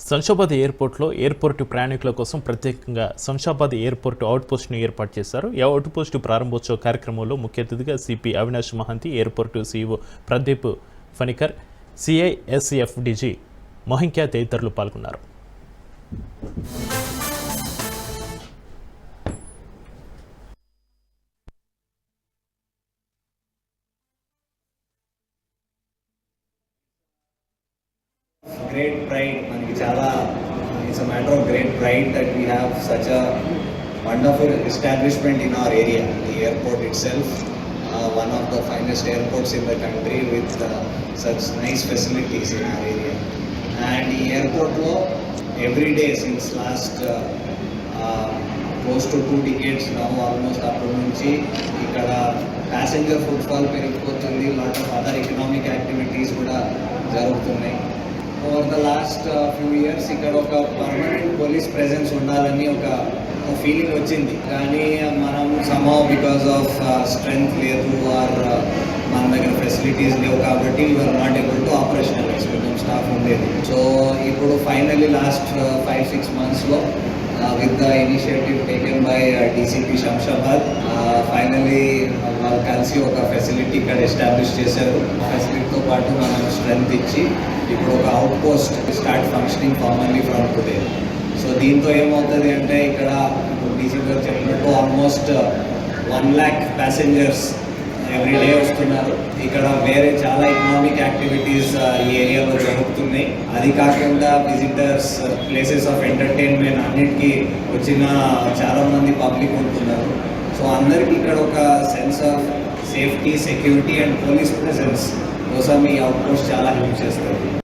శంషాబాద్ ఎయిర్పోర్ట్లో ఎయిర్పోర్టు ప్రయాణికుల కోసం ప్రత్యేకంగా శంషాబాద్ ఎయిర్పోర్టు అవుట్పోస్ట్ను ఏర్పాటు చేశారు. ఈ అవుట్పోస్టు ప్రారంభోత్సవ కార్యక్రమంలో ముఖ్య అతిథిగా CP Avinash Mahanti, airport CEO Pradeep Phanikar, CISF DG Mahinkya తదితరులు పాల్గొన్నారు. Great pride, maniki chala it's a matter of great pride that we have such a wonderful establishment in our area. The airport itself, one of the finest airports in the country with such nice facilities in our area. And the airport lo every day since last close to 2 decades now almost appudu nunchi ikkada passenger footfall perigipothundi, lot of other economic activities kuda jarugutunnayi. Over the last few years ikkada oka permanent police presence undalani oka feeling వచ్చింది. కానీ మనం somehow because of strength లేదు or మన దగ్గర facilities లేవు కాబట్టి we were not able to operationalize కొంచెం staff ఉండేది. సో ఇప్పుడు finally last 5-6 monthsలో with the initiative taken by DCP Shamshabad, finally వాళ్ళు కలిసి ఒక ఫెసిలిటీ ఇక్కడ ఎస్టాబ్లిష్ చేశారు. ఫెసిలిటీతో పాటు మనం స్ట్రెంగ్త్ ఇచ్చి ఇప్పుడు ఒక out post start functioning formally from today. So దీంతో ఏమవుతుంది అంటే ఇక్కడ డీసీపీ గారు చెప్పినట్టు almost 1 lakh passengers every day వస్తున్నారు. ఇక్కడ వేరే చాలా ఎకనామిక్ యాక్టివిటీస్ ఈ ఏరియాలో జరుగుతున్నాయి. అది కాకుండా విజిటర్స్, ప్లేసెస్ ఆఫ్ ఎంటర్టైన్మెంట్ అన్నిటికీ వచ్చిన చాలామంది పబ్లిక్ ఉంటున్నారు. సో అందరికీ ఇక్కడ ఒక sense of safety, security and police presence కోసం ఈ అవుట్ పోస్ట్ చాలా హెల్ప్ చేస్తుంది.